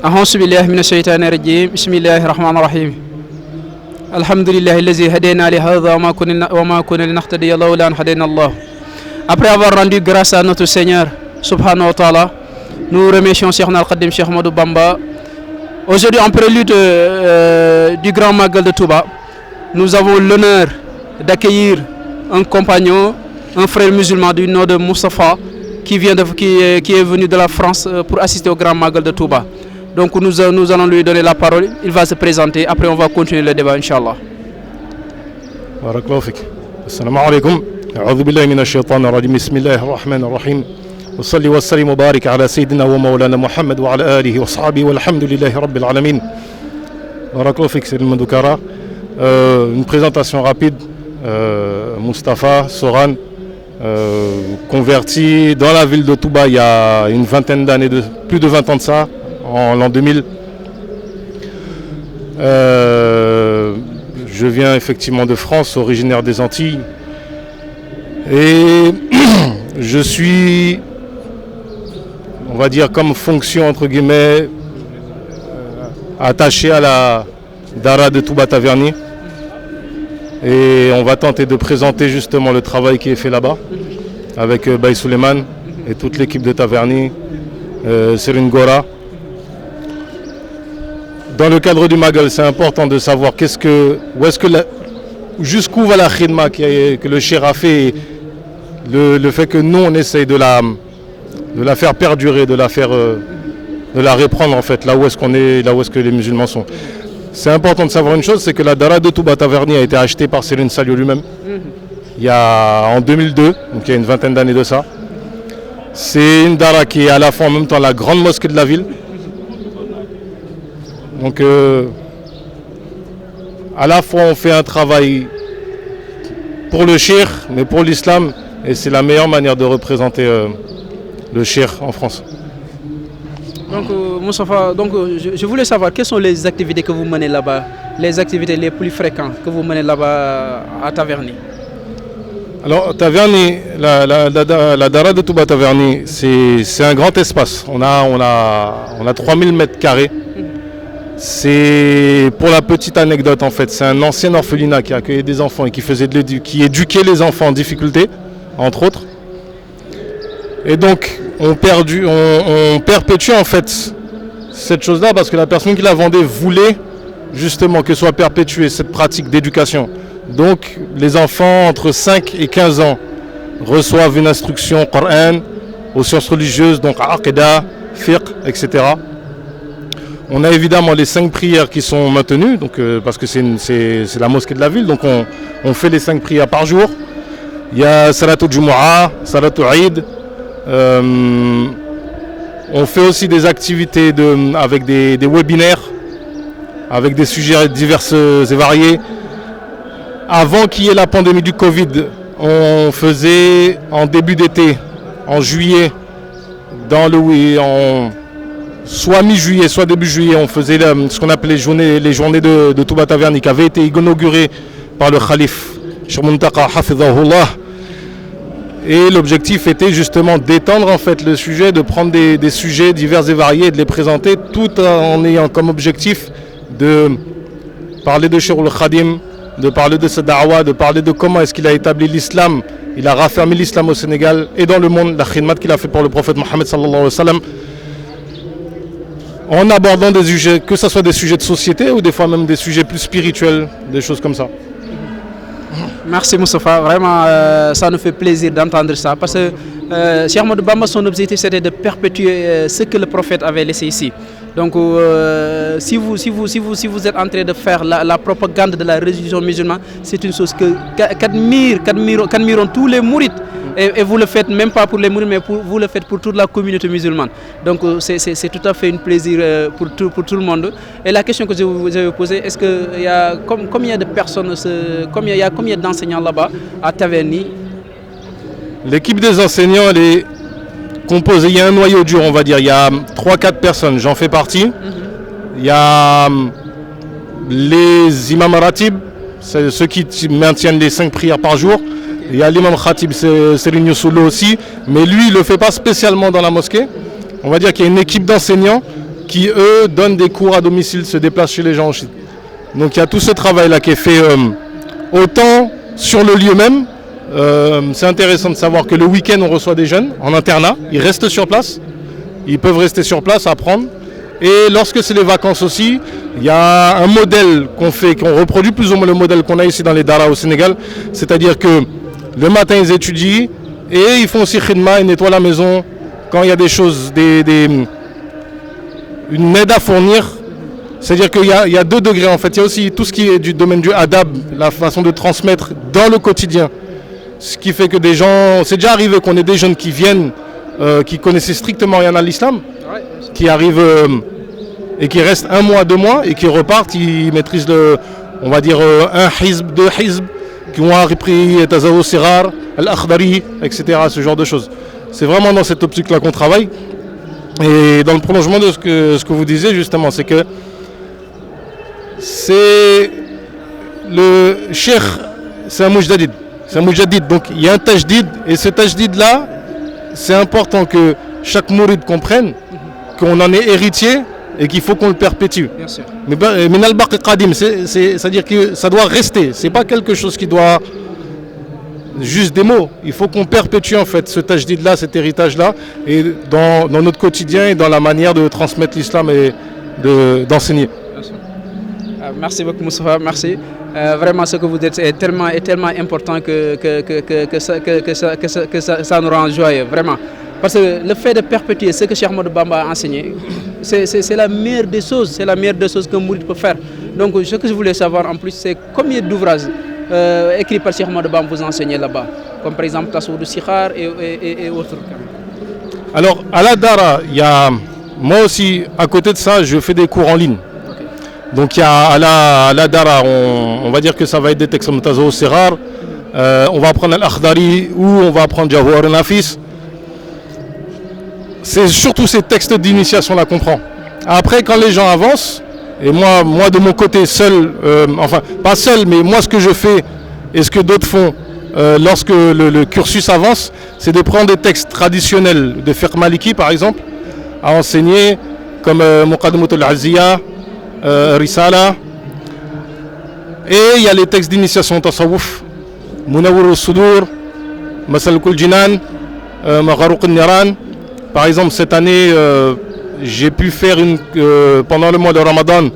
أعوذ بالله من الشيطان الرجيم بسم الله الرحمن الرحيم الحمد لله الذي هدينا لهذا وما كنا لنهتدي لولا أن هدينا الله. Après avoir rendu grâce à notre Seigneur subhanahu wa ta'ala, nous remercions Cheikh Al-Khadim Cheikh Ahmadou Bamba. Aujourd'hui, en prélude du Grand Magal de Touba, nous avons l'honneur d'accueillir un compagnon, un frère musulman du nom de Moustapha qui est venu de la France pour assister au Grand Magal de Touba. Donc nous allons lui donner la parole, il va se présenter, après on va continuer le débat, Inch'Allah. Barakallahu fik. Assalamu alaikum. A'udhu billahi minash shaitanir rajim. Bismillahir rahmanir rahim. Wa salli wa sallim wa barik ala sayyidina wa maulana Muhammad wa ala alihi wa sahbihi walhamdulillahi rabbil alamin. Barakallahu fik, c'est le Mandoukara. Une présentation rapide. Moustapha Soran, converti dans la ville de Touba il y a une vingtaine d'années, plus de 20 ans de ça, en l'an 2000. Je viens effectivement de France, originaire des Antilles. Et je suis, on va dire, comme fonction entre guillemets, attaché à la Dara de Touba Taverny. Et on va tenter de présenter justement le travail qui est fait là-bas avec Baye Suleiman et toute l'équipe de Taverny, Serine Gora. Dans le cadre du Magal, c'est important de savoir jusqu'où va la khidma que le Cheikh a fait, le fait que nous on essaye de la faire perdurer, de la reprendre en fait, là où est-ce que les musulmans sont. C'est important de savoir une chose, c'est que la Dara de Touba Taverny a été achetée par Serigne Saliou lui-même en 2002, donc il y a une vingtaine d'années de ça. C'est une Dara qui est à la fois en même temps la grande mosquée de la ville. Donc à la fois on fait un travail pour le Cheikh, mais pour l'islam, et c'est la meilleure manière de représenter le Cheikh en France. Donc Moustapha, je voulais savoir quelles sont les activités que vous menez là-bas, les activités les plus fréquentes que vous menez là-bas à Taverny. Alors Taverny, la Dara de Touba Taverny, c'est un grand espace. On a 3000 mètres carrés. C'est, pour la petite anecdote en fait, c'est un ancien orphelinat qui accueillait des enfants et qui éduquait les enfants en difficulté, entre autres. Et donc on perpétue en fait cette chose-là parce que la personne qui la vendait voulait justement que soit perpétuée cette pratique d'éducation. Donc les enfants entre 5 et 15 ans reçoivent une instruction Coran, aux sciences religieuses, donc Aqidah, Fiqh, etc. On a évidemment les 5 prières qui sont maintenues, donc, parce que c'est la mosquée de la ville, donc on fait les 5 prières par jour. Il y a Salatul Jumu'ah, Salatul Eid. On fait aussi des activités avec des webinaires, avec des sujets divers et variés. Avant qu'il y ait la pandémie du Covid, on faisait en début d'été, en juillet, soit mi-juillet, soit début juillet, on faisait ce qu'on appelait les journées de Touba Taverny, qui avaient été inaugurées par le Khalif Cheikh Muntaqa Hafidhahullah. Et l'objectif était justement d'étendre en fait le sujet, de prendre des sujets divers et variés et de les présenter, tout en ayant comme objectif de parler de Cheikh Al-Khadim, de parler de sa da'wa, de parler de comment est-ce qu'il a établi l'islam. Il a raffermi l'islam au Sénégal et dans le monde, la khidmat qu'il a fait pour le prophète Mohammed sallallahu alayhi wa sallam, en abordant des sujets, que ce soit des sujets de société ou des fois même des sujets plus spirituels, des choses comme ça. Merci Moustapha, vraiment ça nous fait plaisir d'entendre ça parce que Cheikh Ahmadou Bamba, son objectif c'était de perpétuer ce que le prophète avait laissé ici. Donc si vous êtes en train de faire la propagande de la religion musulmane, c'est une chose qu'admirons tous les mourides. Et vous le faites même pas pour les mourides, mais vous le faites pour toute la communauté musulmane. Donc c'est tout à fait un plaisir pour tout le monde. Et la question que je vous ai posée, est-ce qu'il y a combien de personnes, combien d'enseignants là-bas à Taverny? L'équipe des enseignants, elle est composée, il y a un noyau dur, on va dire, il y a 3-4 personnes, j'en fais partie. Il y a les imams ratib, c'est ceux qui maintiennent les 5 prières par jour. Il y a l'imam Khatib, Serigne Youssoulo aussi, mais lui il ne le fait pas spécialement dans la mosquée. On va dire qu'il y a une équipe d'enseignants qui eux donnent des cours à domicile, se déplacent chez les gens aussi. Donc il y a tout ce travail-là qui est fait autant sur le lieu même. C'est intéressant de savoir que le week-end on reçoit des jeunes en internat, ils restent sur place, ils peuvent rester sur place, apprendre. Et lorsque c'est les vacances aussi, il y a un modèle qu'on fait, qu'on reproduit plus ou moins le modèle qu'on a ici dans les daras au Sénégal, c'est-à-dire que le matin ils étudient et ils font aussi khidma, ils nettoient la maison quand il y a des choses, une aide à fournir. C'est-à-dire qu'il y a 2 degrés en fait, il y a aussi tout ce qui est du domaine du adab, la façon de transmettre dans le quotidien. Ce qui fait que des gens, c'est déjà arrivé qu'on ait des jeunes qui viennent, qui connaissaient strictement rien à l'islam, qui arrivent et qui restent 1 mois, 2 mois et qui repartent, ils maîtrisent on va dire un hizb, 2 hizb, qui ont appris Tazawu Sirar, Al-Akhdari, etc. Ce genre de choses. C'est vraiment dans cette optique-là qu'on travaille. Et dans le prolongement de ce que vous disiez justement, c'est que c'est le cheikh, c'est un mujdadid. C'est un mujdadid. Donc il y a un tajdid et ce tajdid-là, c'est important que chaque mourid comprenne qu'on en est héritier et qu'il faut qu'on le perpétue. Bien sûr. Mais Minal Baqi Qadim, c'est-à-dire que ça doit rester. C'est pas quelque chose qui doit juste des mots. Il faut qu'on perpétue en fait ce tajdid-là, cet héritage-là, et dans notre quotidien et dans la manière de transmettre l'islam et d'enseigner. Merci beaucoup Moustapha, merci. Vraiment ce que vous dites est tellement important que ça nous rend joyeux, vraiment. Parce que le fait de perpétuer ce que Cheikh Ahmadou Bamba a enseigné, c'est la meilleure des choses, c'est la meilleure des choses qu'un mouride peut faire. Donc ce que je voulais savoir en plus, c'est combien d'ouvrages écrits par Cheikh Ahmadou Bamba vous enseignez là-bas, comme par exemple Tasawwud Sikhar et autres. Alors à la Dara, il y a, moi aussi, à côté de ça, je fais des cours en ligne. Donc il y a à la Dara, on va dire que ça va être des textes comme Tasawwud Sikhar, on va apprendre Al-Akhdari ou on va apprendre Jawhar al-Nafis. C'est surtout ces textes d'initiation-là qu'on prend. Après, quand les gens avancent, et moi de mon côté seul, enfin pas seul, mais moi ce que je fais et ce que d'autres font lorsque le cursus avance, c'est de prendre des textes traditionnels de fiqh maliki par exemple, à enseigner, comme Muqaddimat al-Azziya, Risala. Et il y a les textes d'initiation Tasawwuf, Munawwir al-Sudur, Masalik al-Jinan, Magharuq al-Niran. Par exemple, cette année, j'ai pu faire pendant le mois de Ramadan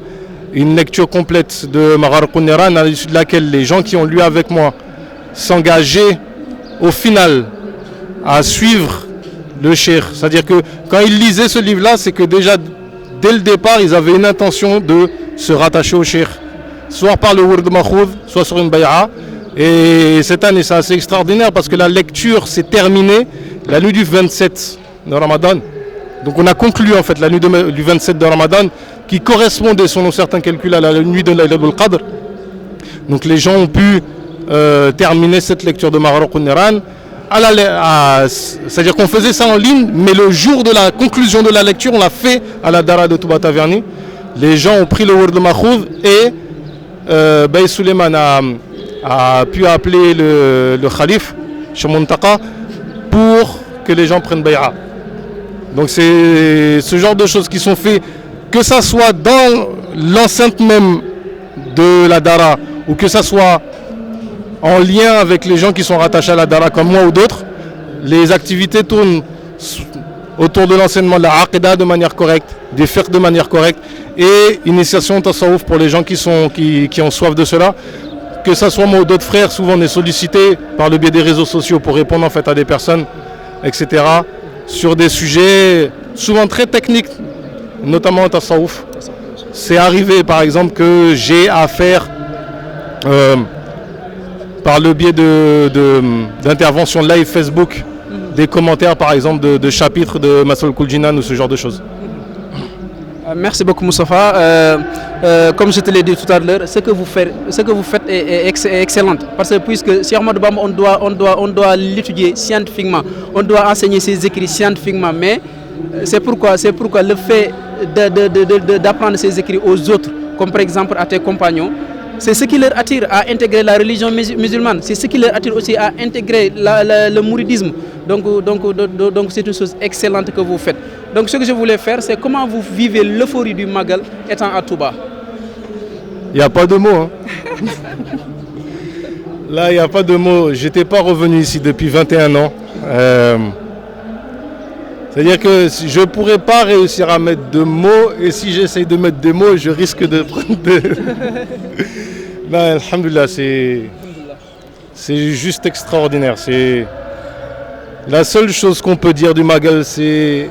une lecture complète de Magharuq al-Niran, à l'issue de laquelle les gens qui ont lu avec moi s'engageaient au final à suivre le cheikh. C'est-à-dire que quand ils lisaient ce livre-là, c'est que déjà dès le départ, ils avaient une intention de se rattacher au cheikh, soit par le Wird Makhoud, soit sur une bay'a. Et cette année, c'est assez extraordinaire parce que la lecture s'est terminée la nuit du 27 de Ramadan. Donc on a conclu en fait la nuit du 27 de Ramadan qui correspondait selon certains calculs à la nuit de Laylatul Qadr. Donc les gens ont pu terminer cette lecture de Magharuq al-Niran. C'est-à-dire qu'on faisait ça en ligne, mais le jour de la conclusion de la lecture, on l'a fait à la Dara de Touba Taverny. Les gens ont pris le Wird Makhoud et Baye Suleiman a pu appeler le Khalif, Cheikh Muntaka, pour que les gens prennent bay'a. Donc c'est ce genre de choses qui sont faites, que ça soit dans l'enceinte même de la Dara ou que ça soit en lien avec les gens qui sont rattachés à la Dara comme moi ou d'autres. Les activités tournent autour de l'enseignement de la Aqidah de manière correcte, des fiqh de manière correcte et initiation tasawwuf pour les gens qui ont soif de cela. Que ça soit moi ou d'autres frères, souvent on est sollicité par le biais des réseaux sociaux pour répondre en fait à des personnes, etc. sur des sujets souvent très techniques, notamment en tasawwuf. C'est arrivé par exemple que j'ai à faire par le biais d'interventions live Facebook, des commentaires par exemple de chapitres de Masalik al-Jinan ou ce genre de choses. Merci beaucoup Moustapha. Comme je te l'ai dit tout à l'heure, ce que vous faites est excellent. Parce que puisque Cheikh Ahmadou Bamba, on doit l'étudier scientifiquement, on doit enseigner ses écrits scientifiquement, mais c'est pourquoi le fait d'apprendre ses écrits aux autres, comme par exemple à tes compagnons, C'est ce qui leur attire à intégrer la religion musulmane. C'est ce qui leur attire aussi à intégrer le mouridisme. Donc c'est une chose excellente que vous faites. Donc ce que je voulais faire, c'est comment vous vivez l'euphorie du Magal étant à Touba. Il n'y a pas de mots. Hein. Là, il n'y a pas de mots. Je n'étais pas revenu ici depuis 21 ans. C'est-à-dire que je ne pourrais pas réussir à mettre de mots, et si j'essaye de mettre des mots, je risque de prendre de... Non, alhamdoulilah, c'est juste extraordinaire. C'est la seule chose qu'on peut dire du Magal, c'est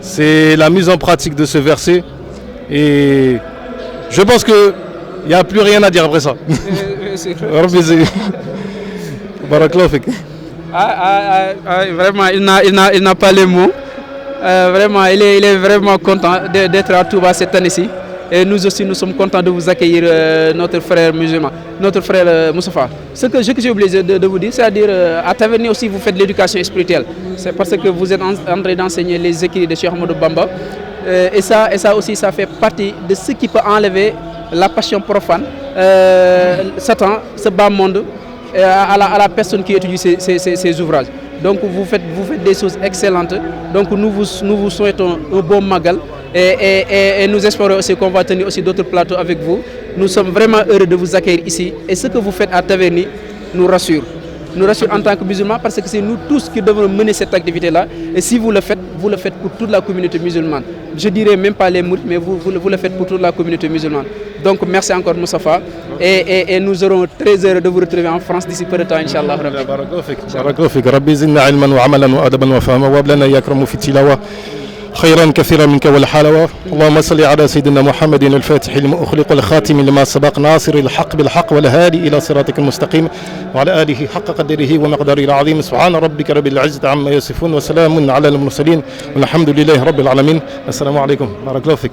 c'est la mise en pratique de ce verset, et je pense qu'il n'y a plus rien à dire après ça. Vraiment, il n'a pas les mots. Vraiment, il est vraiment content d'être à Touba cette année-ci. Et nous aussi, nous sommes contents de vous accueillir, notre frère musulman, notre frère Moustapha. Ce que j'ai oublié de vous dire, c'est-à-dire à Taverny aussi, vous faites de l'éducation spirituelle. C'est parce que vous êtes en train d'enseigner les écrits de Cheikh Ahmadou Bamba. Et ça aussi, ça fait partie de ce qui peut enlever la passion profane, Satan, ce bas monde, à la personne qui étudie ces ouvrages. Donc vous faites des choses excellentes. Donc nous vous souhaitons un bon Magal, et nous espérons aussi qu'on va tenir aussi d'autres plateaux avec vous. Nous sommes vraiment heureux de vous accueillir ici, et ce que vous faites à Taverny nous rassure. Nous rassure en tant que musulmans, parce que c'est nous tous qui devons mener cette activité-là. Et si vous le faites pour toute la communauté musulmane. Je dirais même pas les mourides, mais vous le faites pour toute la communauté musulmane. Donc merci encore Moustapha, et nous serons très heureux de vous retrouver en France d'ici peu de temps, Inch'Allah. بارك فيك ربي زدنا علما وعملا وادبا وفهما وهب لنا يكرم في التلاوه خيرا كثيرا منك والحلاوه. اللهم صل على سيدنا محمد الفاتح لما أخلق والخاتم لما سبق ناصر الحق بالحق والهادي الى صراطك المستقيم وعلى اله حق قدره ومقداره العظيم. سبحان ربك رب العزه عما يصفون وسلام على المرسلين والحمد لله رب العالمين. السلام عليكم. بارك الله فيك.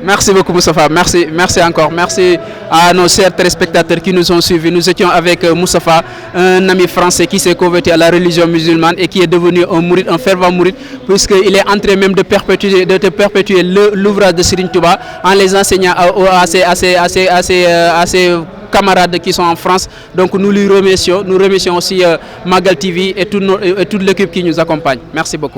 Merci beaucoup Moustapha, merci encore, merci à nos chers téléspectateurs qui nous ont suivis. Nous étions avec Moustapha, un ami français qui s'est converti à la religion musulmane et qui est devenu un mouride, un fervent mouride, puisqu'il est en train même de perpétuer l'ouvrage de Serigne Touba en les enseignant à ses camarades qui sont en France. Donc nous lui remercions, aussi Magal TV et toute l'équipe qui nous accompagne. Merci beaucoup.